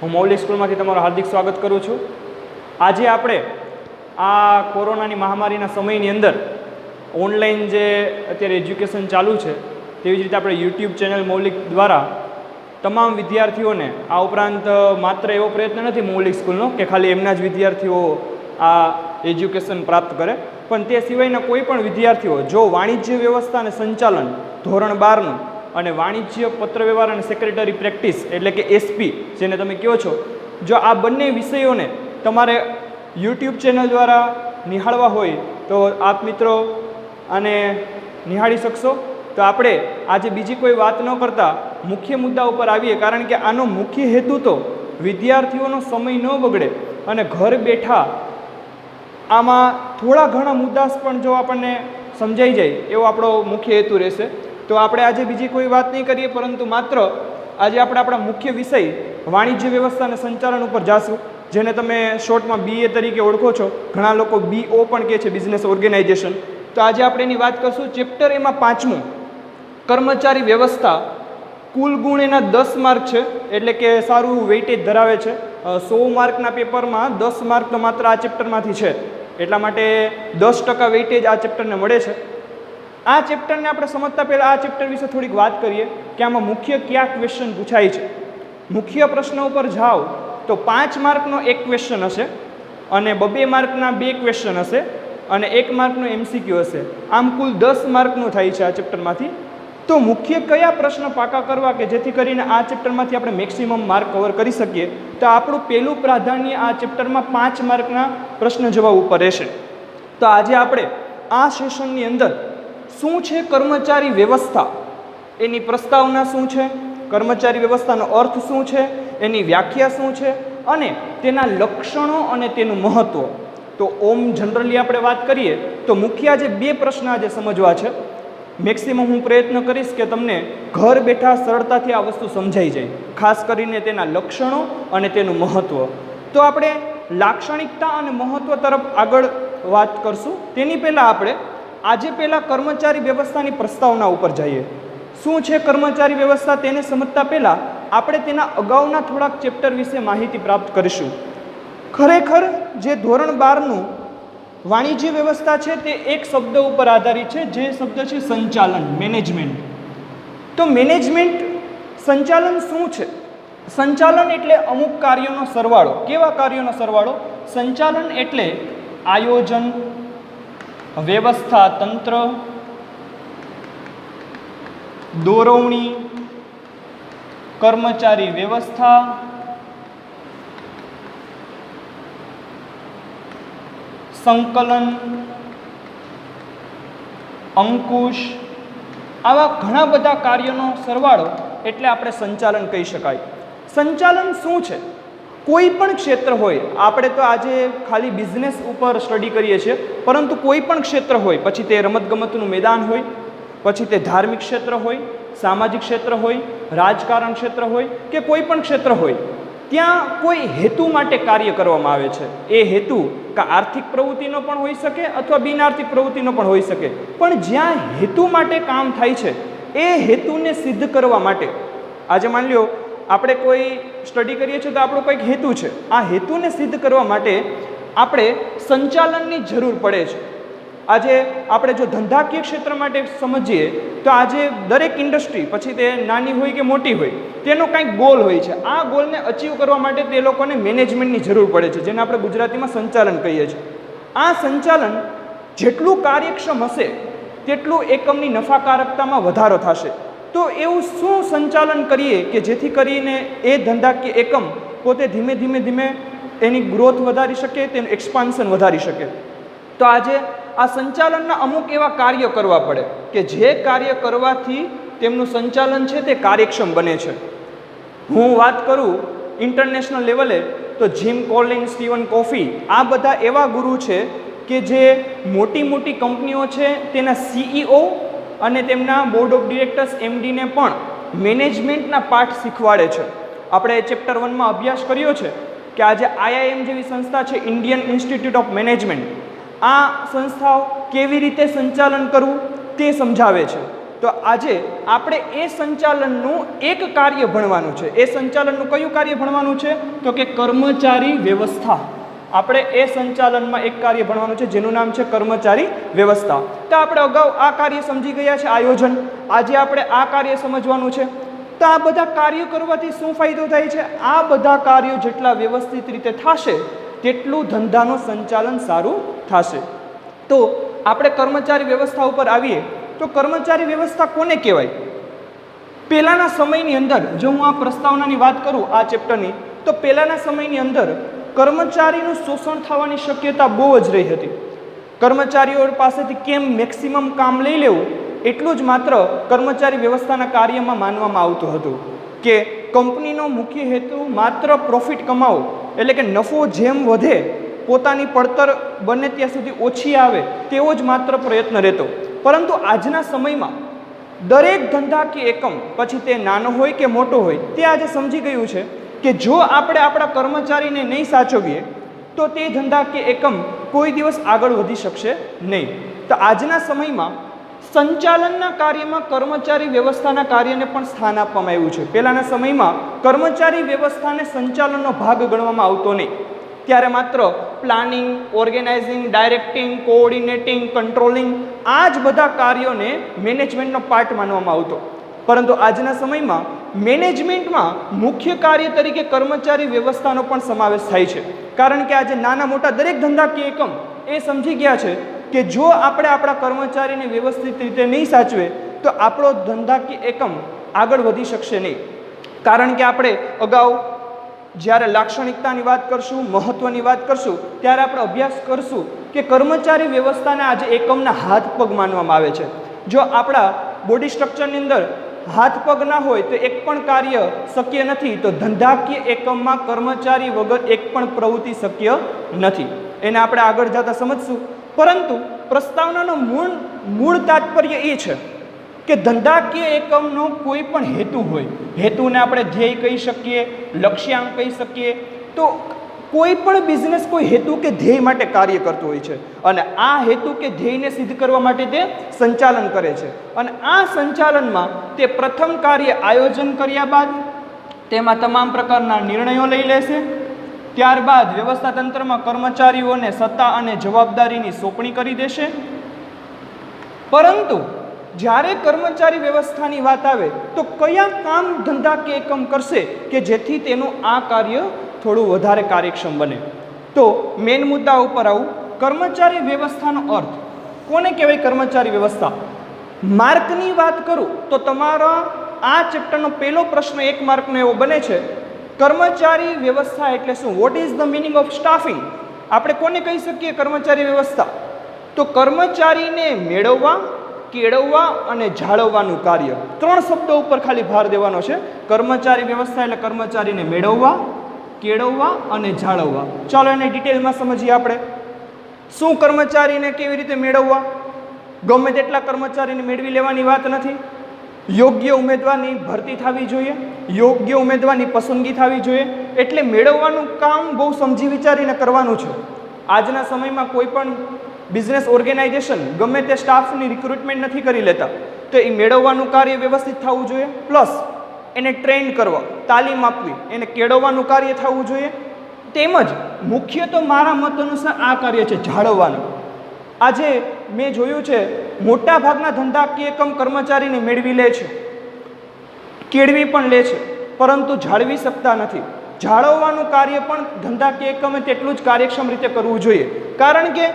હું મૌલિક સ્કૂલમાંથી તમારું હાર્દિક સ્વાગત કરું છું। આજે આપણે આ કોરોનાની મહામારીના સમયની અંદર ઓનલાઈન જે અત્યારે એજ્યુકેશન ચાલુ છે તેવી જ રીતે આપણે યુટ્યુબ ચેનલ મૌલિક દ્વારા તમામ વિદ્યાર્થીઓને આ ઉપરાંત માત્ર એવો પ્રયત્ન નથી મૌલિક સ્કૂલનો કે ખાલી એમના જ વિદ્યાર્થીઓ આ એજ્યુકેશન પ્રાપ્ત કરે, પણ તે સિવાયના કોઈ પણ વિદ્યાર્થીઓ જો વાણિજ્ય વ્યવસ્થા અને સંચાલન ધોરણ 12નું અને વાણિજ્ય પત્રવ્યવહાર અને સેક્રેટરી પ્રેક્ટિસ એટલે કે એસપી જેને તમે કહો છો, જો આ બંને વિષયોને તમારે યુટ્યુબ ચેનલ દ્વારા નિહાળવા હોય તો આપ મિત્રો આને નિહાળી શકશો। તો આપણે આજે બીજી કોઈ વાત ન કરતાં મુખ્ય મુદ્દા ઉપર આવીએ, કારણ કે આનો મુખ્ય હેતુ તો વિદ્યાર્થીઓનો સમય ન બગડે અને ઘર બેઠા આમાં થોડા ઘણા મુદ્દા પણ જો આપણને સમજાઈ જાય એવો આપણો મુખ્ય હેતુ રહેશે। તો આપણે આજે બીજી કોઈ વાત નહીં કરીએ, પરંતુ માત્ર આજે આપણે આપણા મુખ્ય વિષય વાણિજ્ય વ્યવસ્થા અને સંચાલન ઉપર જાશું, જેને તમે શોર્ટમાં BA તરીકે ઓળખો છો, ઘણા લોકો BO પણ કહે છે, બિઝનેસ ઓર્ગેનાઇઝેશન। તો આજે આપણે એની વાત કરશું। ચેપ્ટર એમાં 5મું કર્મચારી વ્યવસ્થા, કુલ ગુણ એના 10 માર્ક છે, એટલે કે સારું વેઇટેજ ધરાવે છે। 100 માર્કના પેપરમાં 10 માર્ક તો માત્ર આ ચેપ્ટરમાંથી છે, એટલા માટે 10% વેઇટેજ આ ચેપ્ટરને મળે છે। આ ચેપ્ટરને આપણે સમજતા પહેલાં આ ચેપ્ટર વિશે થોડીક વાત કરીએ કે આમાં મુખ્ય કયા ક્વેશ્ચન પૂછાય છે। મુખ્ય પ્રશ્ન ઉપર જાઓ તો 5 માર્કનો એક ક્વેશ્ચન હશે અને 2 માર્કના 2 ક્વેશ્ચન હશે અને 1 માર્કનો MCQ હશે, આમ કુલ 10 માર્કનું થાય છે આ ચેપ્ટરમાંથી। તો મુખ્ય કયા પ્રશ્ન પાકા કરવા કે જેથી કરીને આ ચેપ્ટરમાંથી આપણે મેક્સિમમ માર્ક કવર કરી શકીએ, તો આપણું પહેલું પ્રાધાન્ય આ ચેપ્ટરમાં 5 માર્કના પ્રશ્ન જવાબ ઉપર રહેશે। તો આજે આપણે આ સેશનની અંદર શું છે કર્મચારી વ્યવસ્થા, એની પ્રસ્તાવના શું છે, કર્મચારી વ્યવસ્થાનો અર્થ શું છે, એની વ્યાખ્યા શું છે અને તેના લક્ષણો અને તેનું મહત્ત્વ। તો ઓમ જનરલી આપણે વાત કરીએ તો મુખ્ય આજે 2 પ્રશ્ન આજે સમજવા છે। મેક્સિમમ હું પ્રયત્ન કરીશ કે તમને ઘર બેઠા સરળતાથી આ વસ્તુ સમજાઈ જાય, ખાસ કરીને તેના લક્ષણો અને તેનું મહત્ત્વ। તો આપણે લાક્ષણિકતા અને મહત્ત્વ તરફ આગળ વાત કરશું। તેની પહેલાં આપણે આજે પહેલાં કર્મચારી વ્યવસ્થાની પ્રસ્તાવના ઉપર જઈએ। શું છે કર્મચારી વ્યવસ્થા તેને સમજતા પહેલાં આપણે તેના અગાઉના થોડાક ચેપ્ટર વિશે માહિતી પ્રાપ્ત કરીશું। ખરેખર જે ધોરણ 12નું વાણિજ્ય વ્યવસ્થા છે તે એક શબ્દ ઉપર આધારિત છે, જે શબ્દ છે સંચાલન, મેનેજમેન્ટ। તો મેનેજમેન્ટ, સંચાલન શું છે? સંચાલન એટલે અમુક કાર્યોનો સરવાળો। કેવા કાર્યોનો સરવાળો? સંચાલન એટલે આયોજન, વ્યવસ્થા તંત્ર, દોરવણી, કર્મચારી વ્યવસ્થા, સંકલન, અંકુશ, આવા ઘણા બધા કાર્યોનો સરવાળો એટલે આપણે સંચાલન કહી શકાય। સંચાલન શું છે? કોઈ પણ ક્ષેત્ર હોય, આપણે તો આજે ખાલી બિઝનેસ ઉપર સ્ટડી કરીએ છીએ, પરંતુ કોઈ પણ ક્ષેત્ર હોય, પછી તે રમતગમતનું મેદાન હોય, પછી તે ધાર્મિક ક્ષેત્ર હોય, સામાજિક ક્ષેત્ર હોય, રાજકારણ ક્ષેત્ર હોય કે કોઈ પણ ક્ષેત્ર હોય, ત્યાં કોઈ હેતુ માટે કાર્ય કરવામાં આવે છે। એ હેતુ કાં આર્થિક પ્રવૃત્તિનો પણ હોઈ શકે અથવા બિનઆર્થિક પ્રવૃત્તિનો પણ હોઈ શકે, પણ જ્યાં હેતુ માટે કામ થાય છે એ હેતુને સિદ્ધ કરવા માટે, આજે માની લો આપણે કોઈ સ્ટડી કરીએ છીએ તો આપણો કંઈક હેતુ છે, આ હેતુને સિદ્ધ કરવા માટે આપણે સંચાલનની જરૂર પડે છે। આજે આપણે જો ધંધાકીય ક્ષેત્ર માટે સમજીએ તો આજે દરેક ઇન્ડસ્ટ્રી, પછી તે નાની હોય કે મોટી હોય, તેનો કંઈક ગોલ હોય છે। આ ગોલને અચીવ કરવા માટે તે લોકોને મેનેજમેન્ટની જરૂર પડે છે, જેને આપણે ગુજરાતીમાં સંચાલન કહીએ છીએ। આ સંચાલન જેટલું કાર્યક્ષમ હશે તેટલું એકમની નફાકારકતામાં વધારો થશે। તો એવું શું સંચાલન કરીએ કે જેથી કરીને એ ધંધાકીય એકમ પોતે ધીમે ધીમે એની ગ્રોથ વધારી શકે, તેનું એક્સપાન્શન વધારી શકે। તો આજે આ સંચાલનના અમુક એવા કાર્ય કરવા પડે કે જે કાર્ય કરવાથી તેમનું સંચાલન છે તે કાર્યક્ષમ બને છે। હું વાત કરું ઇન્ટરનેશનલ લેવલે તો જીમ કોલિન્સ, સ્ટીવન કોફી, આ બધા એવા ગુરુ છે કે જે મોટી મોટી કંપનીઓ છે તેના CEO અને તેમના બોર્ડ ઓફ ડિરેક્ટર્સ MDને પણ મેનેજમેન્ટના પાઠ શીખવાડે છે। આપણે ચેપ્ટર 1માં અભ્યાસ કર્યો છે કે આજે IIM જેવી સંસ્થા છે, ઇન્ડિયન ઇન્સ્ટિટ્યૂટ ઓફ મેનેજમેન્ટ, આ સંસ્થાઓ કેવી રીતે સંચાલન કરવું તે સમજાવે છે। તો આજે આપણે એ સંચાલનનું એક કાર્ય ભણવાનું છે. એ સંચાલનનું કયું કાર્ય ભણવાનું છે? તો કે કર્મચારી વ્યવસ્થા. આપણે એ સંચાલનમાં એક કાર્ય ભણવાનું છે જેનું નામ છે કર્મચારી વ્યવસ્થા. તો આપણે અગાઉ આ કાર્ય સમજી ગયા છે, આયોજન. આજે આપણે આ કાર્ય સમજવાનું છે. તો આ બધા કાર્યો કરવાથી શું ફાયદો થાય છે? આ બધા કાર્યો જેટલા વ્યવસ્થિત રીતે થશે તેટલું ધંધાનું સંચાલન સારું થશે. તો આપણે કર્મચારી વ્યવસ્થા ઉપર આવીએ તો કર્મચારી વ્યવસ્થા કોને કહેવાય? પહેલાંના સમયની અંદર જો હું આ પ્રસ્તાવનાની વાત કરું આ ચેપ્ટરની, તો પહેલાંના સમયની અંદર કર્મચારીનું શોષણ થવાની શક્યતા બહુ જ રહી હતી. કર્મચારીઓ પાસેથી કેમ મેક્સિમમ કામ લઈ લેવું એટલું જ માત્ર કર્મચારી વ્યવસ્થાના કાર્યમાં માનવામાં આવતું હતું કે કંપનીનો મુખ્ય હેતુ માત્ર પ્રોફિટ કમાવો, એટલે કે નફો જેમ વધે પોતાની પડતર બને ત્યાં સુધી ઓછી આવે તેવો જ માત્ર પ્રયત્ન રહેતો. પરંતુ આજના સમયમાં દરેક ધંધાકીય એકમ, પછી તે નાનો હોય કે મોટો હોય, તે આજે સમજી ગયું છે કે જો આપણે આપણા કર્મચારીને નહીં સાચવીએ તો તે ધંધાકીય એકમ કોઈ દિવસ આગળ વધી શકશે નહીં. તો આજના સમયમાં સંચાલનના કાર્યમાં કર્મચારી વ્યવસ્થાના કાર્યને પણ સ્થાન આપવામાં આવ્યું છે. પહેલાંના સમયમાં કર્મચારી વ્યવસ્થાને સંચાલનનો ભાગ ગણવામાં આવતો નહીં. ત્યારે માત્ર પ્લાનિંગ, ઓર્ગેનાઇઝિંગ, ડાયરેક્ટિંગ, કોઓર્ડિનેટિંગ, કંટ્રોલિંગ આ જ બધા કાર્યોને મેનેજમેન્ટનો પાર્ટ માનવામાં આવતો. પરંતુ આજના સમયમાં મેનેજમેન્ટમાં મુખ્ય કાર્ય તરીકે કર્મચારી વ્યવસ્થાનો પણ સમાવેશ થાય છે. કારણ કે આજે નાના મોટા દરેક ધંધાકીય એકમ એ સમજી ગયા છે કે જો આપણે આપણા કર્મચારીને વ્યવસ્થિત રીતે નહીં સાચવે તો આપણો ધંધાકીય એકમ આગળ વધી શકશે નહીં. કારણ કે આપણે અગાઉ જ્યારે લાક્ષણિકતાની વાત કરશું, મહત્ત્વની વાત કરશું, ત્યારે આપણે અભ્યાસ કરશું કે કર્મચારી વ્યવસ્થાને આજે એકમના હાથ પગ માનવામાં આવે છે. જો આપણા બોડી સ્ટ્રક્ચરની અંદર હાથ પગ ના હોય તો એક પણ કાર્ય શક્ય નથી. તો ધંધાકીય એકમમાં કર્મચારી વગર એક પણ પ્રવૃત્તિ શક્ય નથી. એને આપણે આગળ જતા સમજશું. પરંતુ પ્રસ્તાવનાનો મૂળ તાત્પર્ય એ છે કે ધંધાકીય એકમનો કોઈ પણ હેતુ હોય, હેતુને આપણે ધ્યેય કહી શકીએ, લક્ષ્યાંક કહી શકીએ. તો કોઈ પણ બિઝનેસ કોઈ હેતુ કે ધ્યેય માટે કાર્ય કરતો હોય છે અને આ હેતુ કે ધ્યેયને સિદ્ધ કરવા માટે તે સંચાલન કરે છે. અને આ સંચાલનમાં તે પ્રથમ કાર્ય આયોજન કર્યા બાદ તેમાં તમામ પ્રકારના નિર્ણયો લઈ લેશે. ત્યારબાદ વ્યવસ્થા તંત્રમાં કર્મચારીઓને સત્તા અને જવાબદારીની સોંપણી કરી દેશે. પરંતુ જ્યારે કર્મચારી વ્યવસ્થાની વાત આવે તો કયા કામ ધંધા કે એકમ કરશે કે જેથી તેનું આ કાર્ય થોડું વધારે કાર્યક્ષમ બને? તો મેઇન મુદ્દા ઉપર આવું. કર્મચારી વ્યવસ્થાનો અર્થ કોને કહેવાય? કર્મચારી વ્યવસ્થા માર્કની વાત કરું તો તમારા આ ચેપ્ટરનો પહેલો પ્રશ્ન 1 માર્કનો એવો બને છે, કર્મચારી વ્યવસ્થા એટલે શું? What is the meaning of staffing? આપણે કોને કહી શકીએ કર્મચારી વ્યવસ્થા? તો કર્મચારીને મેળવવા, કેળવવા અને જાળવવાનું કાર્ય. 3 શબ્દો ઉપર ખાલી ભાર દેવાનો છે. કર્મચારી વ્યવસ્થા એટલે કર્મચારીને મેળવવા, કેળવવા અને જાળવવા. ચાલો એને ડિટેલમાં સમજીએ આપણે. શું કર્મચારીને કેવી રીતે મેળવવા? ગમે તેટલા કર્મચારીને મેળવી લેવાની વાત નથી. યોગ્ય ઉમેદવારની ભરતી થવી જોઈએ, યોગ્ય ઉમેદવારની પસંદગી થવી જોઈએ. એટલે મેળવવાનું કામ બહુ સમજી વિચારીને કરવાનું છે. આજના સમયમાં કોઈ પણ બિઝનેસ ઓર્ગેનાઇઝેશન ગમે તે સ્ટાફની રિક્રુટમેન્ટ નથી કરી લેતા. તો એ મેળવવાનું કાર્ય વ્યવસ્થિત થવું જોઈએ, પ્લસ એને ટ્રેન કરવા, તાલીમ આપવી, એને કેળવવાનું કાર્ય થવું જોઈએ. તેમજ મુખ્ય તો મારા મત અનુસાર આ કાર્ય છે જાળવવાનું. આજે મેં જોયું છે મોટા ભાગના ધંધાકીય એકમ કર્મચારીને મેળવી લે છે, કેળવી પણ લે છે, પરંતુ જાળવી શકતા નથી. જાળવવાનું કાર્ય પણ ધંધાકીય એકમે તેટલું જ કાર્યક્ષમ રીતે કરવું જોઈએ. કારણ કે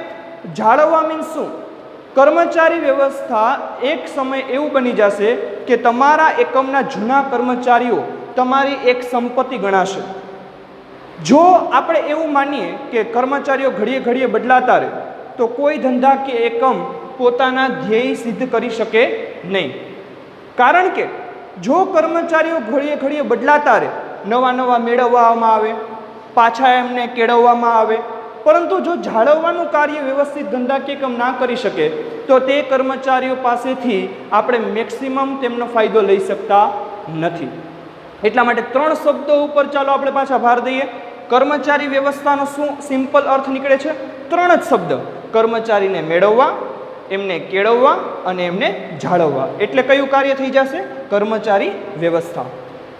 જાળવવા મીન્સ શું? કર્મચારી વ્યવસ્થા એક સમય એવું બની જશે કે તમારા એકમના જૂના કર્મચારીઓ તમારી એક સંપત્તિ ગણાશે. જો આપણે એવું માનીએ કે કર્મચારીઓ ઘડીએ ઘડીએ બદલાતા રહે તો કોઈ ધંધા કે એકમ પોતાના ધ્યેય સિદ્ધ કરી શકે નહીં. કારણ કે જો કર્મચારીઓ ઘડીએ ઘડીએ બદલાતા રહે, નવા નવા મેળવવામાં આવે, પાછા એમને કેળવવામાં આવે, પરંતુ જો જાળવવાનું કાર્ય વ્યવસ્થિત ધંધા કે એકમ ના કરી શકે તો તે કર્મચારીઓ પાસેથી આપણે મેક્સિમમ તેમનો ફાયદો લઈ શકતા નથી. એટલા માટે 3 શબ્દો ઉપર ચાલો આપણે પાછા ભાર દઈએ. કર્મચારી વ્યવસ્થાનો શું સિમ્પલ અર્થ નીકળે છે? 3 જ શબ્દ: કર્મચારીને મેળવવા, એમને કેળવવા અને એમને જાળવવા. એટલે કયું કાર્ય થઈ જશે? કર્મચારી વ્યવસ્થા.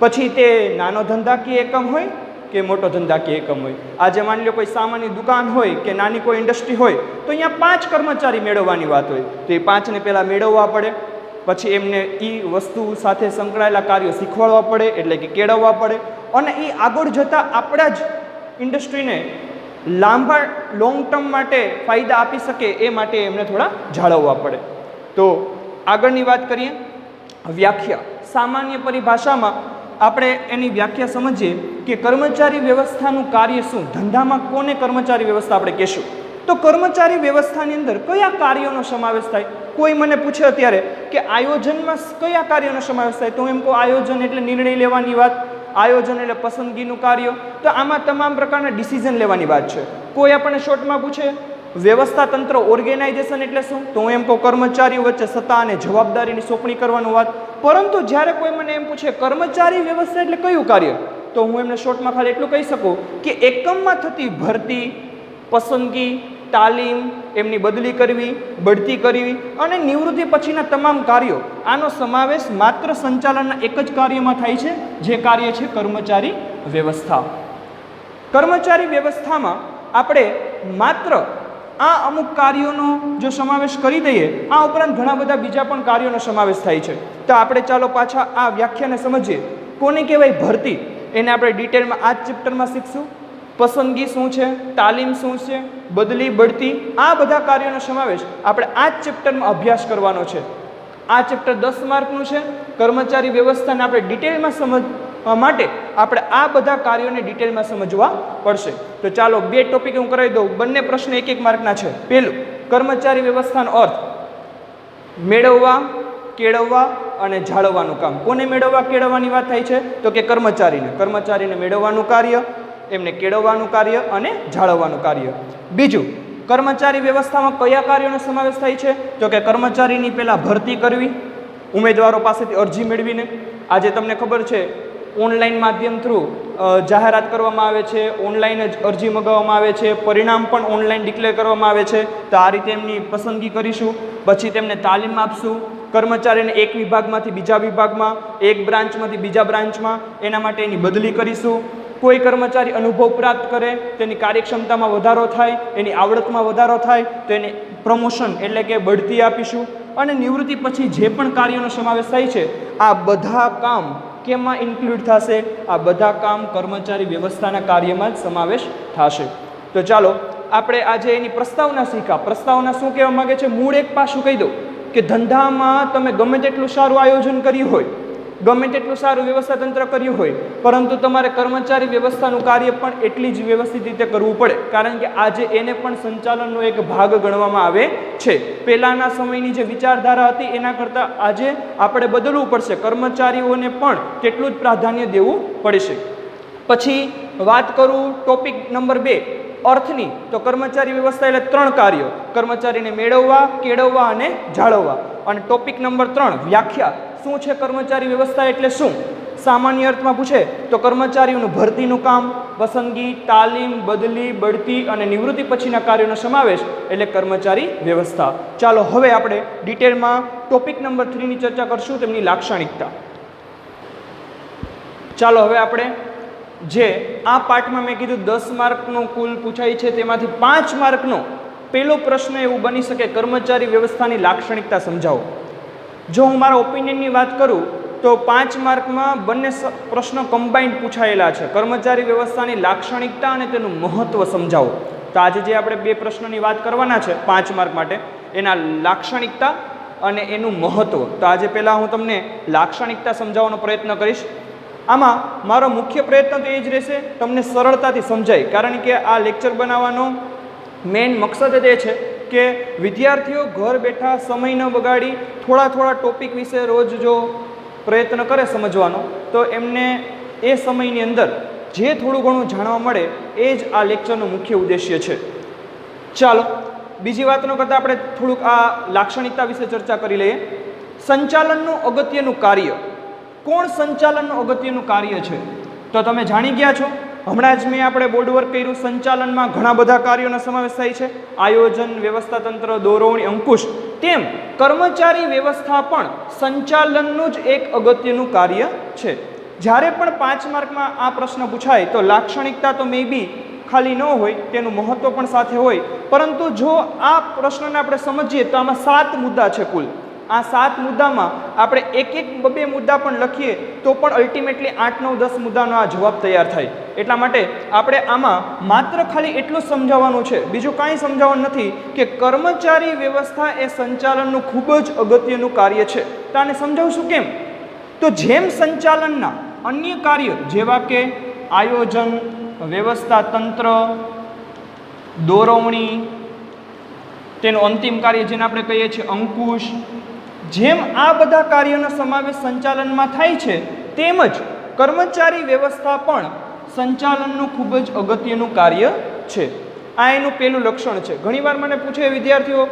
પછી તે નાનો ધંધાકીય એકમ હોય કે મોટો ધંધાકીય એકમ હોય. આજે માની લો કોઈ સામાન્ય દુકાન હોય કે નાની કોઈ ઇન્ડસ્ટ્રી હોય તો અહીંયા 5 કર્મચારી મેળવવાની વાત હોય તો એ 5ને પહેલાં મેળવવા પડે. પછી એમને એ વસ્તુ સાથે સંકળાયેલા કાર્યો શીખવાડવા પડે એટલે કે કેળવવા પડે અને એ આગળ જતાં આપણા જ ઇન્ડસ્ટ્રીને લાંબા લોંગ ટર્મ માટે ફાયદા આપી શકે એ માટે એમને થોડા જાળવવા પડે. તો આગળની વાત કરીએ વ્યાખ્યા. સામાન્ય પરિભાષામાં આપણે એની વ્યાખ્યા સમજીએ કે કર્મચારી વ્યવસ્થાનું કાર્ય શું? ધંધામાં કોને કર્મચારી વ્યવસ્થા આપણે કહેશું? તો કર્મચારી વ્યવસ્થાની અંદર કયા કાર્યોનો સમાવેશ થાય? કોઈ મને પૂછે અત્યારે કે આયોજનમાં કયા કાર્યોનો સમાવેશ થાય, તો એમ કહું આયોજન એટલે નિર્ણય લેવાની વાત, આયોજન એટલે પસંદગીનું કાર્ય. તો આમાં તમામ પ્રકારના ડિસિઝન લેવાની વાત છે. કોઈ આપણને શોર્ટમાં પૂછે વ્યવસ્થા તંત્ર ઓર્ગેનાઇઝેશન એટલે શું, તો હું એમ કહું કર્મચારીઓ વચ્ચે સત્તા અને જવાબદારીની સોંપણી કરવાનું વાત. પરંતુ જ્યારે કોઈ મને એમ પૂછે કર્મચારી વ્યવસ્થા એટલે કયું કાર્ય, તો હું એમને શોર્ટમાં ખાલી એટલું કહી શકું કે એકમમાં થતી ભરતી, પસંદગી, તાલીમ, એમની બદલી કરવી, બઢતી કરવી અને નિવૃત્તિ પછીના તમામ કાર્યો, આનો સમાવેશ માત્ર સંચાલનના એક જ કાર્યમાં થાય છે, જે કાર્ય છે કર્મચારી વ્યવસ્થા. કર્મચારી વ્યવસ્થામાં આપણે માત્ર આ અમુક કાર્યોનો જો સમાવેશ કરી દઈએ, આ ઉપરાંત ઘણા બધા બીજા પણ કાર્યોનો સમાવેશ થાય છે. તો આપણે ચાલો પાછા આ વ્યાખ્યાને સમજીએ. કોને કહેવાય ભરતી? એને આપણે ડિટેલમાં આ જ ચેપ્ટરમાં શીખશું. પસંદગી શું છે, તાલીમ શું છે, બદલી, બઢતી, આ બધા કાર્યોનો સમાવેશ આપણે આ જ ચેપ્ટરમાં અભ્યાસ કરવાનો છે. આ ચેપ્ટર 10 માર્કનું છે. કર્મચારી વ્યવસ્થાને આપણે ડિટેલમાં સમજવા માટે આપણે આ બધા કાર્યોને ડિટેલમાં સમજવા પડશે. તો ચાલો 2 ટોપિક હું કરાવી દઉં. બંને પ્રશ્ન 1-1 માર્કના છે. પહેલું, કર્મચારી વ્યવસ્થાનો અર્થ મેળવવા, કેળવવા અને જાળવવાનું કામ. કોને મેળવવા કેળવવાની વાત થાય છે? તો કે કર્મચારીને મેળવવાનું કાર્ય, એમને કેળવવાનું કાર્ય અને જાળવવાનું કાર્ય. બીજું, કર્મચારી વ્યવસ્થામાં કયા કાર્યોનો સમાવેશ થાય છે? તો કે કર્મચારીની પહેલાં ભરતી કરવી, ઉમેદવારો પાસેથી અરજી મેળવીને. આજે તમને ખબર છે ઓનલાઈન માધ્યમ થ્રુ જાહેરાત કરવામાં આવે છે, ઓનલાઈન જ અરજી મંગાવવામાં આવે છે, પરિણામ પણ ઓનલાઈન ડિક્લેર કરવામાં આવે છે. તો આ રીતે એમની પસંદગી કરીશું. પછી તેમને તાલીમ આપશું. કર્મચારીને એક વિભાગમાંથી બીજા વિભાગમાં, એક બ્રાન્ચમાંથી બીજા બ્રાન્ચમાં, એના માટે એની બદલી કરીશું. કોઈ કર્મચારી અનુભવ પ્રાપ્ત કરે, તેની કાર્યક્ષમતામાં વધારો થાય, એની આવડતમાં વધારો થાય તો એને પ્રમોશન એટલે કે બઢતી આપીશું. અને નિવૃત્તિ પછી જે પણ કાર્યોનો સમાવેશ થાય છે, આ બધા કામ કેમાં ઇન્ક્લુડ થશે? આ બધા કામ કર્મચારી વ્યવસ્થાના કાર્યમાં જ સમાવેશ થશે. તો ચાલો આપણે આજે એની પ્રસ્તાવના શીખા. પ્રસ્તાવના શું કહેવા માગે છે? મૂળ એક પાસું કહી દઉં કે ધંધામાં તમે ગમે તેટલું સારું આયોજન કર્યું હોય, ગમે તેટલું સારું વ્યવસ્થા તંત્ર કર્યું હોય, પરંતુ તમારે કર્મચારી વ્યવસ્થાનું કાર્ય પણ એટલી જ વ્યવસ્થિત રીતે કરવું પડે. કારણ કે આજે એને પણ સંચાલનનો એક ભાગ ગણવામાં આવે છે. પહેલાંના સમયની જે વિચારધારા હતી એના કરતાં આજે આપણે બદલવું પડશે. કર્મચારીઓને પણ તેટલું જ પ્રાધાન્ય દેવું પડશે. પછી વાત કરું ટોપિક નંબર 2 અર્થની, તો કર્મચારી વ્યવસ્થા એટલે 3 કાર્યો: કર્મચારીને મેળવવા, કેળવવા અને જાળવવા. અને ટોપિક નંબર 3 વ્યાખ્યા. શું છે કર્મચારી વ્યવસ્થા એટલે શું? સામાન્ય અર્થમાં પૂછે તો કર્મચારીઓનું ભરતીનું કામ, પસંદગી, તાલીમ, બદલી, બઢતી અને નિવૃત્તિ પછીના કાર્યોનો સમાવેશ એટલે કર્મચારી વ્યવસ્થા. ચાલો હવે આપણે ડિટેલમાં ટોપિક નંબર 3 ની ચર્ચા કરશું, તેમની લાક્ષણિકતા. ચાલો હવે આપણે જે આ પાઠમાં મેં કીધું 10 માર્કનો કુલ પૂછાય છે, તેમાંથી 5 માર્કનો પહેલો પ્રશ્ન એવું બની શકે કર્મચારી વ્યવસ્થાની લાક્ષણિકતા સમજાવો. જો હું મારા ઓપિનિયનની વાત કરું તો 5 માર્કમાં બંને પ્રશ્નો કમ્બાઇન્ડ પૂછાયેલા છે. કર્મચારી વ્યવસ્થાની લાક્ષણિકતા અને તેનું મહત્ત્વ સમજાવો. તો આજે જે આપણે 2 પ્રશ્નોની વાત કરવાના છે 5 માર્ક માટે, એના લાક્ષણિકતા અને એનું મહત્ત્વ. તો આજે પહેલાં હું તમને લાક્ષણિકતા સમજાવવાનો પ્રયત્ન કરીશ. આમાં મારો મુખ્ય પ્રયત્ન તો એ જ રહેશે તમને સરળતાથી સમજાય. કારણ કે આ લેક્ચર બનાવવાનો મેઇન મકસદ જ એ છે કે વિદ્યાર્થીઓ ઘર બેઠા સમય ન બગાડી થોડા ટોપિક વિશે રોજ જો પ્રયત્ન કરે સમજવાનો, તો એમને એ સમયની અંદર જે થોડું ઘણું જાણવા મળે એ જ આ લેક્ચરનો મુખ્ય ઉદ્દેશ્ય છે. ચાલો બીજી વાત ન કરતાં આપણે થોડુંક આ લાક્ષણિકતા વિશે ચર્ચા કરી લઈએ. સંચાલનનું અગત્યનું કાર્ય. કોણ સંચાલનનું અગત્યનું કાર્ય છે? તો તમે જાણી ગયા છો. હમણાં જ મેં આપણે બોર્ડ વર્ક કર્યું. સંચાલનમાં ઘણા બધા કાર્યોનો સમાવેશ થાય છે: આયોજન, વ્યવસ્થા તંત્ર, દોરવણી, અંકુશ. તેમ કર્મચારી વ્યવસ્થા પણ સંચાલનનું જ એક અગત્યનું કાર્ય છે. જ્યારે પણ 5 માર્કમાં આ પ્રશ્ન પૂછાય તો લાક્ષણિકતા તો મે બી ખાલી ન હોય, તેનું મહત્વ પણ સાથે હોય, પરંતુ જો આ પ્રશ્નને આપણે સમજીએ તો આમાં 7 મુદ્દા છે કુલ. આ 7 મુદ્દામાં આપણે એક બે મુદ્દા પણ લખીએ તો પણ અલ્ટિમેટલી 8, 9, 10 મુદ્દાનો આ જવાબ તૈયાર થાય. એટલા માટે આપણે આમાં માત્ર ખાલી એટલું જ સમજાવવાનું છે, બીજું કાંઈ સમજાવવાનું નથી કે કર્મચારી વ્યવસ્થા એ સંચાલનનું ખૂબ જ અગત્યનું કાર્ય છે. તો આને સમજાવશું કેમ? તો જેમ સંચાલનના અન્ય કાર્ય જેવા કે આયોજન, વ્યવસ્થા તંત્ર, દોરવણી, તેનું અંતિમ કાર્ય જેને આપણે કહીએ છીએ અંકુશ, જેમ આ બધા કાર્યોનો સમાવેશ સંચાલનમાં થાય છે, તેમજ કર્મચારી વ્યવસ્થા પણ સંચાલનનું ખૂબ જ અગત્યનું કાર્ય છે. આ એનું પહેલું લક્ષણ છે. ઘણીવાર મને પૂછે વિદ્યાર્થીઓ,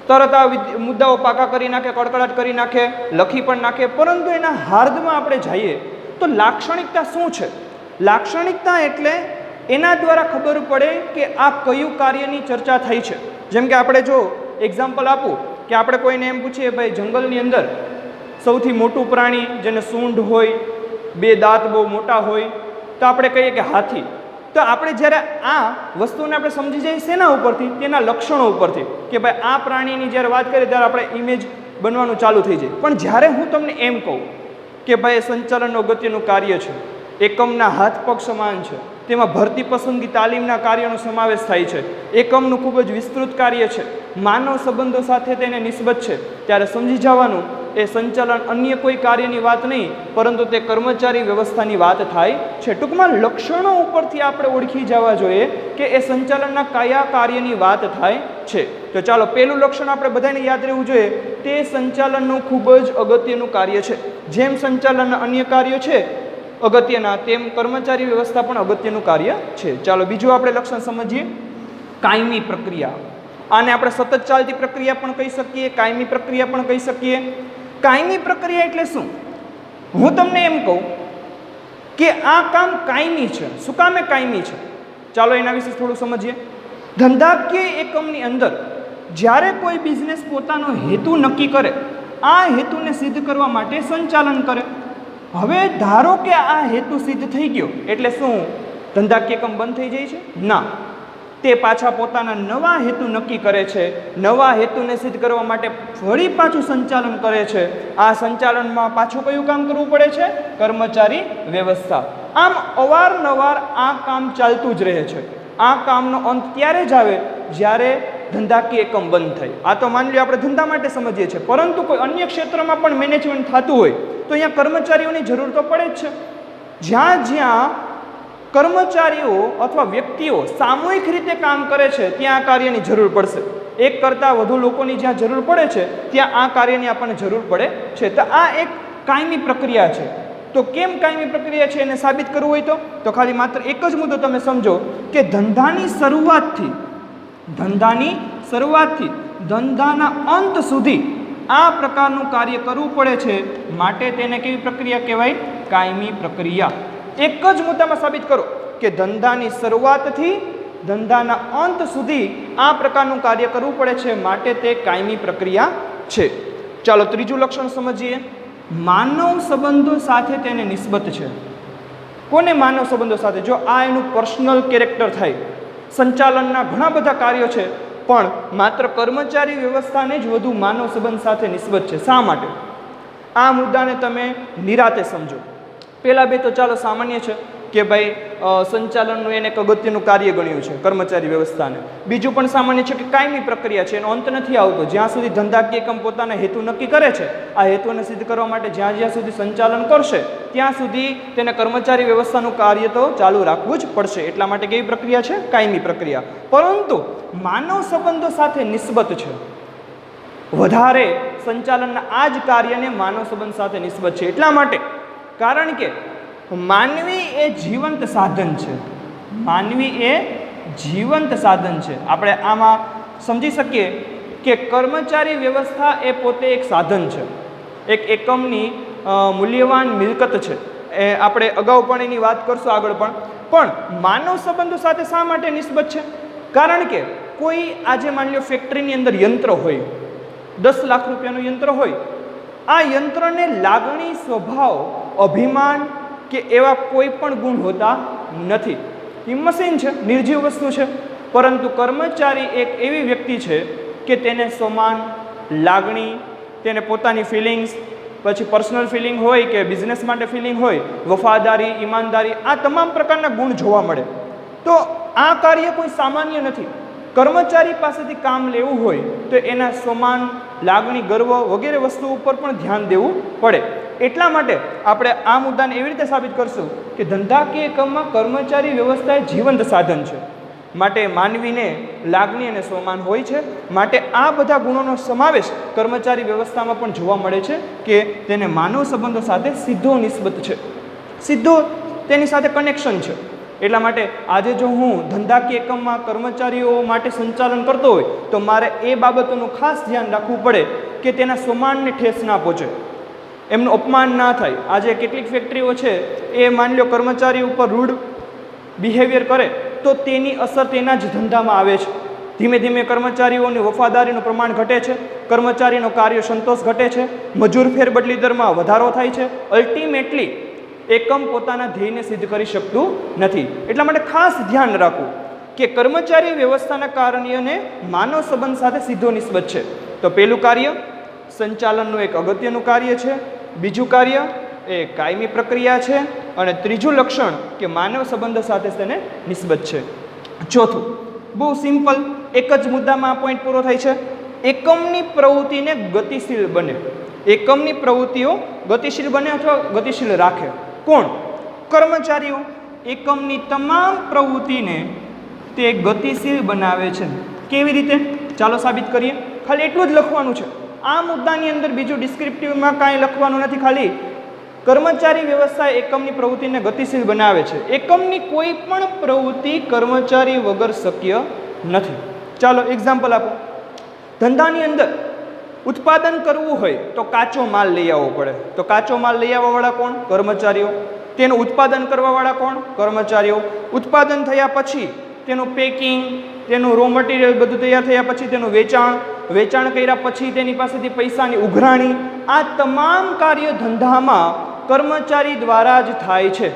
તરત આ મુદ્દાઓ પાકા કરી નાખે, કડકડાટ કરી નાખે, લખી પણ નાખે, પરંતુ એના હાર્દમાં આપણે જઈએ તો લાક્ષણિકતા શું છે? લાક્ષણિકતા એટલે એના દ્વારા ખબર પડે કે આ કયું કાર્યની ચર્ચા થઈ છે. જેમ કે આપણે જો એક્ઝામ્પલ આપું કે આપણે કોઈને એમ પૂછીએ, ભાઈ જંગલની અંદર સૌથી મોટું પ્રાણી જેને સૂંઢ હોય, 2 દાંત બહુ મોટા હોય, તો આપણે કહીએ કે હાથી. તો આપણે જ્યારે આ વસ્તુને આપણે સમજી જઈએ શેના ઉપરથી? તેના લક્ષણો ઉપરથી, કે ભાઈ આ પ્રાણીની જ્યારે વાત કરીએ ત્યારે આપણે ઇમેજ બનવાનું ચાલુ થઈ જાય. પણ જ્યારે હું તમને એમ કહું કે ભાઈ સંચાલનનું અગત્યનું કાર્ય છે, એકમના હાથ પગ સમાન છે, તેમાં ભરતી પસંદગી તાલીમના કાર્યનો સમાવેશ થાય છે, એકમનું ખૂબ જ વિસ્તૃત કાર્ય છે, માનવ સંબંધો સાથે તેને નિસ્બત છે, ત્યારે સમજી જવાનું એ સંચાલન અન્ય કોઈ કાર્યની વાત નહીં, પરંતુ તે કર્મચારી વ્યવસ્થાની વાત થાય છે. ટૂંકમાં લક્ષણો ઉપરથી આપણે ઓળખી જવા જોઈએ કે એ સંચાલનના કયા કાર્યની વાત થાય છે. તો ચાલો પહેલું લક્ષણ આપણે બધાને યાદ રહેવું જોઈએ, તે સંચાલનનું ખૂબ જ અગત્યનું કાર્ય છે. જેમ સંચાલનના અન્ય કાર્યો છે અગત્યના, તેમ કર્મચારી વ્યવસ્થા પણ અગત્યનું કાર્ય છે. ચાલો બીજું આપણે લક્ષણ સમજીએ, કાયમી પ્રક્રિયા. આને આપણે સતત ચાલતી પ્રક્રિયા પણ કહી શકીએ, કાયમી પ્રક્રિયા પણ કહી શકીએ. કાયમી પ્રક્રિયા એટલે શું? હું તમને એમ કહું કે આ કામ કાયમી છે. શું કામ એ કાયમી છે? ચાલો એના વિશે થોડું સમજીએ. ધંધાકીય એકમની અંદર જ્યારે કોઈ બિઝનેસ પોતાનો હેતુ નક્કી કરે, આ હેતુને સિદ્ધ કરવા માટે સંચાલન કરે. હવે ધારો કે આ હેતુ સિદ્ધ થઈ ગયો એટલે શું ધંધાકીય એકમ બંધ થઈ જાય છે? ના, તે પાછા પોતાના નવા હેતુ નક્કી કરે છે, નવા હેતુને સિદ્ધ કરવા માટે ફરી પાછું સંચાલન કરે છે. આ સંચાલનમાં પાછું કયું કામ કરવું પડે છે? કર્મચારી વ્યવસ્થા. આમ અવારનવાર આ કામ ચાલતું જ રહે છે. આ કામનો અંત ત્યારે જ આવે જ્યારે ધંધાકીય એકમ બંધ થાય. આ તો માની લો આપણે ધંધા માટે સમજીએ છીએ, પરંતુ કોઈ અન્ય ક્ષેત્રમાં પણ મેનેજમેન્ટ થતું હોય તો અહીંયા કર્મચારીઓની જરૂર તો પડે જ છે. જ્યાં જ્યાં કર્મચારીઓ અથવા વ્યક્તિઓ સામૂહિક રીતે કામ કરે છે ત્યાં આ કાર્યની જરૂર પડશે. એક કરતાં વધુ લોકોની જ્યાં જરૂર પડે છે ત્યાં આ કાર્યની આપણને જરૂર પડે છે. તો આ એક કાયમી પ્રક્રિયા છે. તો કેમ કાયમી પ્રક્રિયા છે એને સાબિત કરવું હોય તો ખાલી માત્ર એક જ મુદ્દો તમે સમજો કે ધંધાની શરૂઆતથી ધંધાના અંત સુધી આ પ્રકારનું કાર્ય કરવું પડે છે, માટે તેને કેવી પ્રક્રિયા કહેવાય? કાયમી પ્રક્રિયા. એક જ મુદ્દામાં સાબિત કરો કે ધંધાની શરૂઆતથી ધંધાના અંત સુધી આ પ્રકારનું કાર્ય કરવું પડે છે, માટે તે કાયમી પ્રક્રિયા છે. ચાલો ત્રીજું લક્ષણ સમજીએ, માનવ સંબંધો સાથે તેને નિસ્બત છે. કોને માનવ સંબંધો સાથે? જો આ એનું પર્સનલ કેરેક્ટર થાય. સંચાલનના ઘણા બધા કાર્યો છે, પણ માત્ર કર્મચારી વ્યવસ્થાને જ વધુ માનવ સંબંધ સાથે નિસ્બત છે. શા માટે? આ મુદ્દાને તમે નિરાતે સમજો. પહેલાં બે તો ચાલો સામાન્ય છે કે ભાઈ સંચાલનનું એને એક અગત્યનું કાર્ય ગણ્યું છે કર્મચારી વ્યવસ્થાને. બીજું પણ સામાન્ય છે કે કાયમી પ્રક્રિયા છે, એનો અંત નથી આવતો. જ્યાં સુધી ધંધાકીય એકમ પોતાના હેતુ નક્કી કરે છે, આ હેતુને સિદ્ધ કરવા માટે જ્યાં સુધી સંચાલન કરશે ત્યાં સુધી તેને કર્મચારી વ્યવસ્થાનું કાર્ય તો ચાલુ રાખવું જ પડશે. એટલા માટે કેવી પ્રક્રિયા છે? કાયમી પ્રક્રિયા. પરંતુ માનવ સંબંધો સાથે નિસ્બત છે. વધારે સંચાલનના આ જ કાર્યને માનવ સંબંધ સાથે નિસ્બત છે. એટલા માટે કારણ કે માનવી એ જીવંત સાધન છે. માનવી એ જીવંત સાધન છે. આપણે આમાં સમજી શકીએ કે કર્મચારી વ્યવસ્થા એ પોતે એક સાધન છે, એક એકમની મૂલ્યવાન મિલકત છે. એ આપણે અગાઉ પણ એની વાત કરશું આગળ પણ માનવ સંબંધો સાથે શા માટે નિસ્બત છે? કારણ કે કોઈ આજે માની લો ફેક્ટરીની અંદર યંત્ર હોય, 10 લાખ રૂપિયાનું યંત્ર હોય, આ યંત્રને લાગણી, સ્વભાવ, અભિમાન કે એવા કોઈ પણ ગુણ હોતા નથી. એ મશીન છે, નિર્જીવ વસ્તુ છે. પરંતુ કર્મચારી એક એવી વ્યક્તિ છે કે તેને સ્વમાન, લાગણી, તેને પોતાની ફિલિંગ્સ, પછી પર્સનલ ફિલિંગ હોય કે બિઝનેસ માટે ફિલિંગ હોય, વફાદારી, ઈમાનદારી, આ તમામ પ્રકારના ગુણ જોવા મળે. તો આ કાર્ય કોઈ સામાન્ય નથી. કર્મચારી પાસેથી કામ લેવું હોય તો એના સ્વમાન, લાગણી, ગર્વ વગેરે વસ્તુઓ ઉપર પણ ધ્યાન દેવું પડે. એટલા માટે આપણે આ મુદ્દાને એવી રીતે સાબિત કરશું કે ધંધાકીય એકમમાં કર્મચારી વ્યવસ્થા એ જીવંત સાધન છે. માટે માનવીને લાગણી અને સ્વમાન હોય છે. માટે આ બધા ગુણોનો સમાવેશ કર્મચારી વ્યવસ્થામાં પણ જોવા મળે છે કે તેને માનવ સંબંધો સાથે સીધો નિસ્બત છે, સીધો તેની સાથે કનેક્શન છે. એટલા માટે આજે જો હું ધંધાકીય એકમમાં કર્મચારીઓ માટે સંચાલન કરતો હોય તો મારે એ બાબતોનું ખાસ ધ્યાન રાખવું પડે કે તેના સ્વમાનને ઠેસ ના પહોંચે, એમનું અપમાન ના થાય. આજે કેટલીક ફેક્ટરીઓ છે એ માની લો કર્મચારી ઉપર રૂડ બિહેવિયર કરે તો તેની અસર તેના જ ધંધામાં આવે છે. ધીમે ધીમે કર્મચારીઓની વફાદારીનું પ્રમાણ ઘટે છે, કર્મચારીનો કાર્ય સંતોષ ઘટે છે, મજૂર ફેરબદલી દરમાં વધારો થાય છે. અલ્ટિમેટલી એકમ પોતાના ધ્યેયને સિદ્ધ કરી શકતું નથી. એટલા માટે ખાસ ધ્યાન રાખવું કે કર્મચારી વ્યવસ્થાના કાર્યને માનવ સંબંધ સાથે સીધો નિસ્બત છે. તો પહેલું કાર્ય સંચાલનનું એક અગત્યનું કાર્ય છે, બીજું કાર્ય એ કાયમી પ્રક્રિયા છે, અને ત્રીજું લક્ષણ કે માનવ સંબંધો સાથે તેને નિસ્બત છે. ચોથું બહુ સિમ્પલ, એક જ મુદ્દામાં આ પોઈન્ટ પૂરો થાય છે. એકમની પ્રવૃત્તિને ગતિશીલ બને, એકમની પ્રવૃત્તિઓ ગતિશીલ બને અથવા ગતિશીલ રાખે. કોણ? કર્મચારીઓ. એકમની તમામ પ્રવૃત્તિને તે ગતિશીલ બનાવે છે. કેવી રીતે? ચાલો સાબિત કરીએ. ખાલી એટલું જ લખવાનું છે આ મુદ્દાની અંદર, બીજું ડિસ્ક્રિપ્ટિવમાં કાંઈ લખવાનું નથી. ખાલી કર્મચારી વ્યવસ્થા એકમની પ્રવૃત્તિને ગતિશીલ બનાવે છે. એકમની કોઈ પણ પ્રવૃત્તિ કર્મચારી વગર શક્ય નથી. ચાલો એક્ઝામ્પલ આપો. ધંધાની અંદર ઉત્પાદન કરવું હોય તો કાચો માલ લઈ આવવો પડે. તો કાચો માલ લઈ આવવાવાળા કોણ? કર્મચારીઓ. તેનું ઉત્પાદન કરવાવાળા કોણ? કર્મચારીઓ. ઉત્પાદન થયા પછી તેનું પેકિંગ, તેનું રો મટીરિયલ બધું તૈયાર થયા પછી તેનું વેચાણ કર્યા પછી તેની પાસેથી પૈસાની ઉઘરાણી, આ તમામ કાર્ય ધંધામાં કર્મચારી દ્વારા જ થાય છે.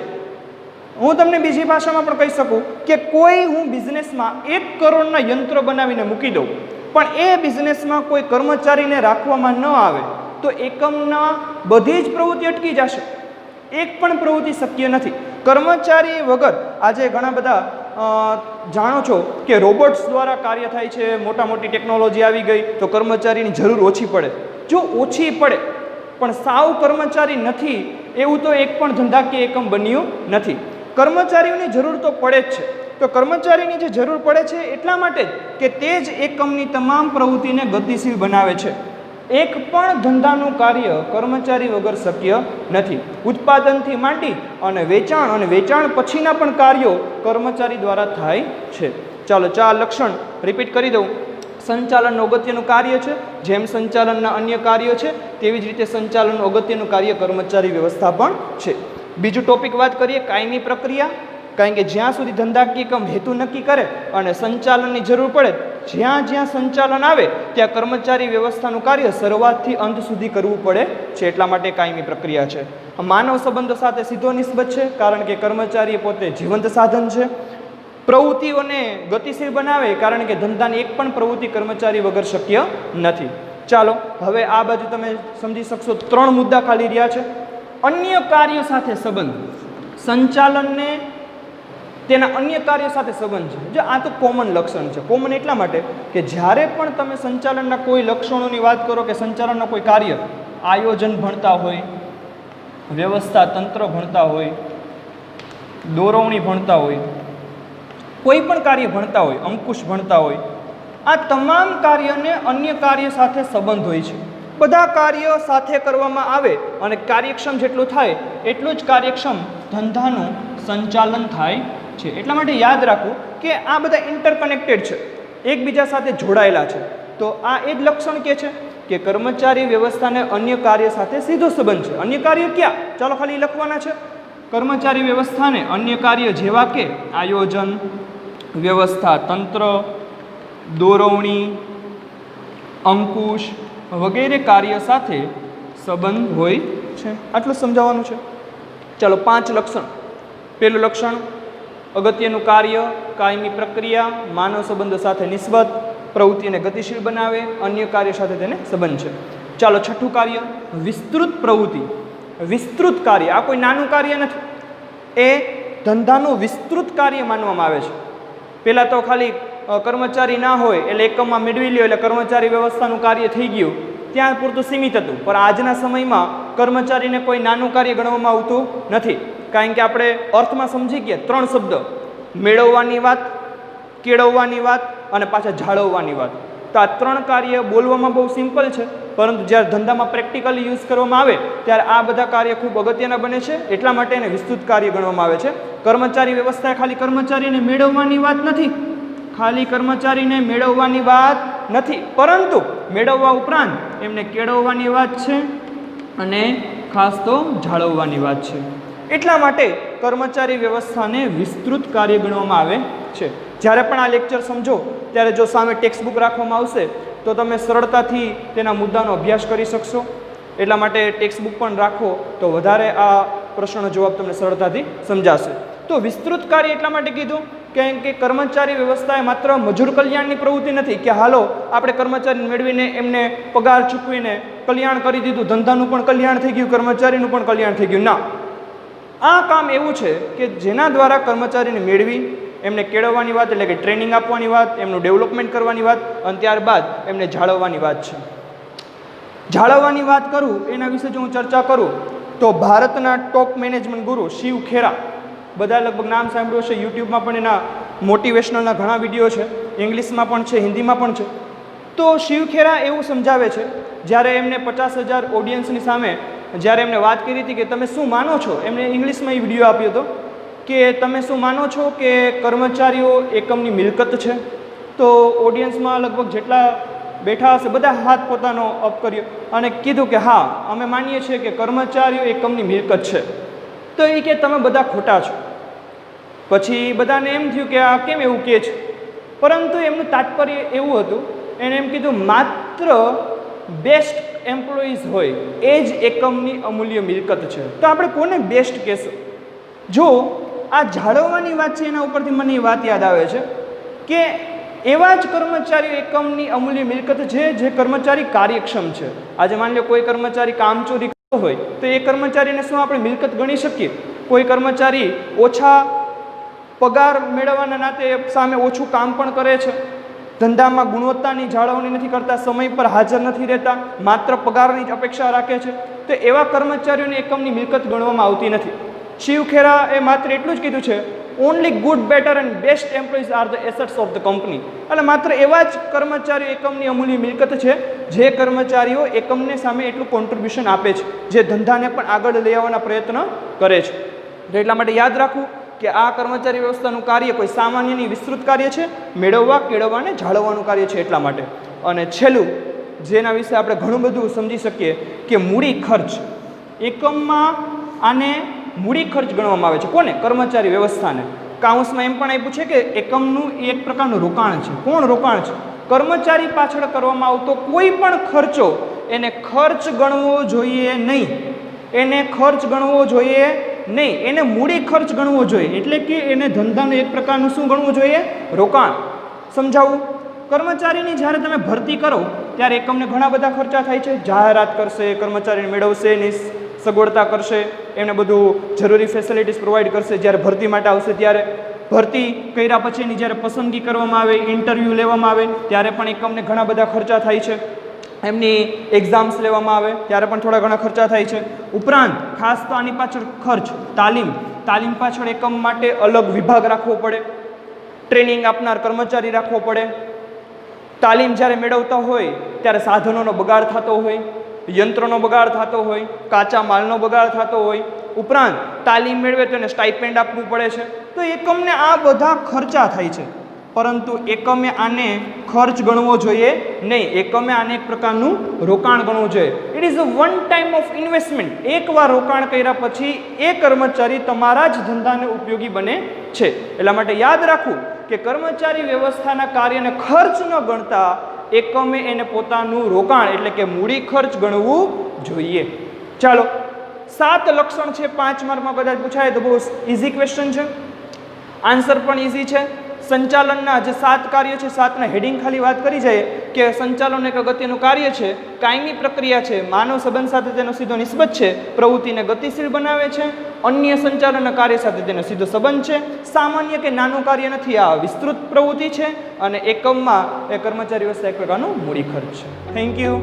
હું તમને બીજી ભાષામાં પણ કહી શકું કે કોઈ હું બિઝનેસમાં 1 કરોડના યંત્ર બનાવીને મૂકી દઉં પણ એ બિઝનેસમાં કોઈ કર્મચારીને રાખવામાં ન આવે તો એકમના બધી જ પ્રવૃત્તિ અટકી જશે. એક પણ પ્રવૃત્તિ શક્ય નથી. કર્મચારી વગર આજે ઘણા બધા જાણો છો કે રોબોટ્સ દ્વારા કાર્ય થાય છે, મોટી ટેકનોલોજી આવી ગઈ તો કર્મચારીની જરૂર ઓછી પડે. જો ઓછી પડે પણ સાવ કર્મચારી નથી એવું તો એક પણ ધંધાકીય એકમ બન્યું નથી. કર્મચારીઓની જરૂર તો પડે જ છે. તો કર્મચારીની જે જરૂર પડે છે એટલા માટે જ કે તે જ એકમની તમામ પ્રવૃત્તિને ગતિશીલ બનાવે છે. એક પણ ધંધાનું કાર્ય કર્મચારી વગર શક્ય નથી. ઉત્પાદનથી માંડી અને વેચાણ પછીના પણ કાર્યો કર્મચારી દ્વારા થાય છે. ચાલો 4 લક્ષણ રિપીટ કરી દઉં. સંચાલનનું અગત્યનું કાર્ય છે. જેમ સંચાલનના અન્ય કાર્યો છે તેવી જ રીતે સંચાલનનું અગત્યનું કાર્ય કર્મચારી વ્યવસ્થા પણ છે. બીજું ટોપિક વાત કરીએ કાયમી પ્રક્રિયા. કારણ કે જ્યાં સુધી ધંધાકીય એકમ હેતુ નક્કી કરે અને સંચાલનની જરૂર પડે, જ્યાં જ્યાં સંચાલન આવે ત્યાં કર્મચારી વ્યવસ્થાનું કાર્ય શરૂઆતથી અંત સુધી કરવું પડે છે. એટલા માટે કાયમી પ્રક્રિયા છે. માનવ સંબંધો સાથે સીધો નિસ્બત છે કારણ કે કર્મચારી પોતે જીવંત સાધન છે. પ્રવૃત્તિઓને ગતિશીલ બનાવે કારણ કે ધંધાની એક પણ પ્રવૃત્તિ કર્મચારી વગર શક્ય નથી. ચાલો હવે આ બાજુ તમે સમજી શકશો. 3 મુદ્દા ખાલી રહ્યા છે. અન્ય કાર્યો સાથે સંબંધ. સંચાલનને તેના અન્ય કાર્યો સાથે સંબંધ છે. જો આ તો કોમન લક્ષણ છે. કોમન એટલા માટે કે જ્યારે પણ તમે સંચાલનના કોઈ લક્ષણોની વાત કરો કે સંચાલનના કોઈ કાર્ય, આયોજન ભણતા હોય, વ્યવસ્થા તંત્ર ભણતા હોય, દોરવણી ભણતા હોય, કોઈ પણ કાર્ય ભણતા હોય, અંકુશ ભણતા હોય, આ તમામ કાર્યને અન્ય કાર્ય સાથે સંબંધ હોય છે. બધા કાર્યો સાથે કરવામાં આવે અને કાર્યક્ષમ જેટલું થાય એટલું જ કાર્યક્ષમ ધંધાનું સંચાલન થાય છે. એટલા માટે યાદ રાખવું કે આ બધા ઇન્ટરકનેક્ટેડ છે, એકબીજા સાથે જોડાયેલા છે. તો આ એ જ લક્ષણ કે છે કે કર્મચારી વ્યવસ્થાને અન્ય કાર્ય સાથે સીધો સંબંધ છે. અન્ય કાર્ય ક્યાં? ચાલો ખાલી લખવાના છે. કર્મચારી વ્યવસ્થાને અન્ય કાર્ય જેવા કે આયોજન, વ્યવસ્થા તંત્ર, દોરવણી, અંકુશ, વગેરે કાર્ય સાથે સંબંધ હોય છે. આટલું સમજાવવાનું છે. ચાલો 5 લક્ષણ. પહેલું લક્ષણ અગત્યનું કાર્ય, કાયમી પ્રક્રિયા, માનવ સંબંધો સાથે નિસ્બત, પ્રવૃત્તિને ગતિશીલ બનાવે, અન્ય કાર્ય સાથે તેને સંબંધ છે. ચાલો છઠ્ઠું કાર્ય વિસ્તૃત પ્રવૃત્તિ. વિસ્તૃત કાર્ય આ કોઈ નાનું કાર્ય નથી, એ ધંધાનું વિસ્તૃત કાર્ય માનવામાં આવે છે. પહેલાં તો ખાલી કર્મચારી ના હોય એટલે એકમમાં મેળવી લ્યો એટલે કર્મચારી વ્યવસ્થાનું કાર્ય થઈ ગયું, ત્યાં પૂરતું સીમિત હતું. પણ આજના સમયમાં કર્મચારીને કોઈ નાનું કાર્ય ગણવામાં આવતું નથી, કારણ કે આપણે અર્થમાં સમજી ગયા 3 શબ્દ: મેળવવાની વાત, કેળવવાની વાત અને પાછા જાળવવાની વાત. તો આ 3 કાર્ય બોલવામાં બહુ સિમ્પલ છે, પરંતુ જ્યારે ધંધામાં પ્રેક્ટિકલી યુઝ કરવામાં આવે ત્યારે આ બધા કાર્ય ખૂબ અગત્યના બને છે. એટલા માટે એને વિસ્તૃત કાર્ય ગણવામાં આવે છે. કર્મચારી વ્યવસ્થા ખાલી કર્મચારીને મેળવવાની વાત નથી, ખાલી કર્મચારીને મેળવવાની વાત નથી, પરંતુ મેળવવા ઉપરાંત એમને કેળવવાની વાત છે અને ખાસ તો જાળવવાની વાત છે. એટલા માટે કર્મચારી વ્યવસ્થાને વિસ્તૃત કાર્ય ગણવામાં આવે છે. જ્યારે પણ આ લેક્ચર સમજો ત્યારે જો સામે ટેક્સ્ટ બુક રાખવામાં આવશે તો તમે સરળતાથી તેના મુદ્દાનો અભ્યાસ કરી શકશો. એટલા માટે ટેક્સ્ટ બુક પણ રાખો તો વધારે આ પ્રશ્નનો જવાબ તમને સરળતાથી સમજાશે. તો વિસ્તૃત કાર્ય એટલા માટે કીધું કેમ કે કર્મચારી વ્યવસ્થા એ માત્ર મજૂર કલ્યાણની પ્રવૃત્તિ નથી કે હાલો આપણે કર્મચારી મેળવીને એમને પગાર ચૂકવીને કલ્યાણ કરી દીધું, ધંધાનું પણ કલ્યાણ થઈ ગયું, કર્મચારીનું પણ કલ્યાણ થઈ ગયું. ના, આ કામ એવું છે કે જેના દ્વારા કર્મચારીને મેળવી એમને કેળવવાની વાત એટલે કે ટ્રેનિંગ આપવાની વાત, એમનું ડેવલપમેન્ટ કરવાની વાત અને ત્યારબાદ એમને જાળવવાની વાત છે. જાળવવાની વાત કરું એના વિશે જો હું ચર્ચા કરું તો ભારતના ટોપ મેનેજમેન્ટ ગુરુ શિવ ખેરા, બધા લગભગ નામ સાંભળ્યું છે, યુટ્યુબમાં પણ એના મોટિવેશનલના ઘણા વિડીયો છે, ઇંગ્લિશમાં પણ છે, હિન્દીમાં પણ છે. તો શિવ ખેરા એવું સમજાવે છે, જ્યારે એમને 50,000 ઓડિયન્સની સામે જ્યારે એમને વાત કરી હતી કે તમે શું માનો છો, એમને ઇંગ્લિશમાં એ વિડીયો આપ્યો હતો કે તમે શું માનો છો કે કર્મચારીઓ એકમની મિલકત છે? તો ઓડિયન્સમાં લગભગ જેટલા બેઠા હશે બધા હાથ પોતાનો અપ કર્યો અને કીધું કે હા અમે માનીએ છીએ કે કર્મચારીઓ એકમની મિલકત છે. તો એ કે તમે બધા ખોટા છો. પછી બધાને એમ થયું કે આ કેમ એવું કહે છે, પરંતુ એમનું તાત્પર્ય એવું હતું, એને એમ કીધું માત્ર બેસ્ટ એમ્પ્લોઈઝ હોય એ જ એકમની અમૂલ્ય મિલકત છે. તો આપણે કોને બેસ્ટ કહેશું? જો આ જાળવવાની વાત છે એના ઉપરથી મને એ વાત યાદ આવે છે કે એવા જ કર્મચારીઓ એકમની અમૂલ્ય મિલકત છે જે કર્મચારી કાર્યક્ષમ છે. આજે માની લો કોઈ કર્મચારી કામચોરી કરતો હોય તો એ કર્મચારીને શું આપણે મિલકત ગણી શકીએ? કોઈ કર્મચારી ઓછા પગાર મેળવવાના નાતે સામે ઓછું કામ પણ કરે છે, ધંધામાં ગુણવત્તાની જાળવણી નથી કરતા, સમય પર હાજર નથી રહેતા, માત્ર પગારની જ અપેક્ષા રાખે છે, તો એવા કર્મચારીઓને એકમની મિલકત ગણવામાં આવતી નથી. શિવ ખેરા એ માત્ર એટલું જ કીધું છે, only good, better and best employees are the assets of the company. એટલે માત્ર એવા જ કર્મચારીઓ એકમની અમૂલ્ય મિલકત છે જે કર્મચારીઓ એકમને સામે એટલું કોન્ટ્રીબ્યુશન આપે છે, જે ધંધાને પણ આગળ લઈ આવવાના પ્રયત્ન કરે છે. તો એટલા માટે યાદ રાખવું કે આ કર્મચારી વ્યવસ્થાનું કાર્ય કોઈ સામાન્યની વિસ્તૃત કાર્ય છે, મેળવવા, કેળવવા અને જાળવવાનું કાર્ય છે. એટલા માટે અને છેલ્લું જેના વિશે આપણે ઘણું બધું સમજી શકીએ કે મૂડી ખર્ચ. એકમમાં આને મૂડી ખર્ચ ગણવામાં આવે છે. કોને? કર્મચારી વ્યવસ્થાને. કાઉન્સમાં એમ પણ આપ્યું છે કે એકમનું એક પ્રકારનું રોકાણ છે. કોણ રોકાણ છે? કર્મચારી પાછળ કરવામાં આવતો કોઈ પણ ખર્ચો એને ખર્ચ ગણવો જોઈએ નહીં, એને ખર્ચ ગણવો જોઈએ નહીં, એને મૂડી ખર્ચ ગણવો જોઈએ. એટલે કે એને ધંધાનું એક પ્રકારનું શું ગણવું જોઈએ? રોકાણ. સમજાવું? કર્મચારીની જ્યારે તમે ભરતી કરો ત્યારે એકમને ઘણા બધા ખર્ચા થાય છે. જાહેરાત કરશે, કર્મચારીને મેળવશે, એની સગવડતા કરશે, એમને બધું જરૂરી ફેસિલિટીઝ પ્રોવાઈડ કરશે. જ્યારે ભરતી માટે આવશે ત્યારે ભરતી કર્યા પછીની જ્યારે પસંદગી કરવામાં આવે, ઇન્ટરવ્યૂ લેવામાં આવે ત્યારે પણ એકમને ઘણા બધા ખર્ચા થાય છે. એમની એક્ઝામ્સ લેવામાં આવે ત્યારે પણ થોડા ઘણા ખર્ચા થાય છે. ઉપરાંત ખાસ તો આની પાછળ ખર્ચ, તાલીમ પાછળ એકમ માટે અલગ વિભાગ રાખવો પડે, ટ્રેનિંગ આપનાર કર્મચારી રાખવો પડે. તાલીમ જ્યારે મેળવતા હોય ત્યારે સાધનોનો બગાડ થતો હોય, યંત્રનો બગાડ થતો હોય, કાચા માલનો બગાડ થતો હોય. ઉપરાંત તાલીમ મેળવે તો એને સ્ટાઇપેન્ડ આપવું પડે છે. તો એકમને આ બધા ખર્ચા થાય છે, પરંતુ એકમે આને ખર્ચ ગણવો જોઈએ નહીં. એકમે આને એક પ્રકારનું રોકાણ ગણવું જોઈએ. It is a one time of investment. એકવાર રોકાણ કર્યા પછી એ કર્મચારી તમારા જ ધંધાને ઉપયોગી બને છે. એટલા માટે યાદ રાખવું કે કર્મચારી વ્યવસ્થાના કાર્યને ખર્ચ ન ગણતા એકમે એને પોતાનું રોકાણ એટલે કે મૂડી ખર્ચ ગણવું જોઈએ. ચાલો 7 લક્ષણ છે, 5 માર્કમાં કદાચ પૂછાય તો બહુ ઇઝી ક્વેશ્ચન છે, આન્સર પણ ઇઝી છે. સંચાલનના જે 7 કાર્યો છે, 7ના હેડિંગ ખાલી વાત કરી જાય કે સંચાલન એક અગત્યનું કાર્ય છે, કાયમી પ્રક્રિયા છે, માનવ સંબંધ સાથે તેનો સીધો નિસ્બત છે, પ્રવૃત્તિને ગતિશીલ બનાવે છે, અન્ય સંચાલનના કાર્ય સાથે તેનો સીધો સંબંધ છે, સામાન્ય કે નાનું કાર્ય નથી, આ વિસ્તૃત પ્રવૃત્તિ છે, અને એકમમાં એ કર્મચારી વ્યવસ્થા એક પ્રકારનું મૂડી ખર્ચ છે. Thank you.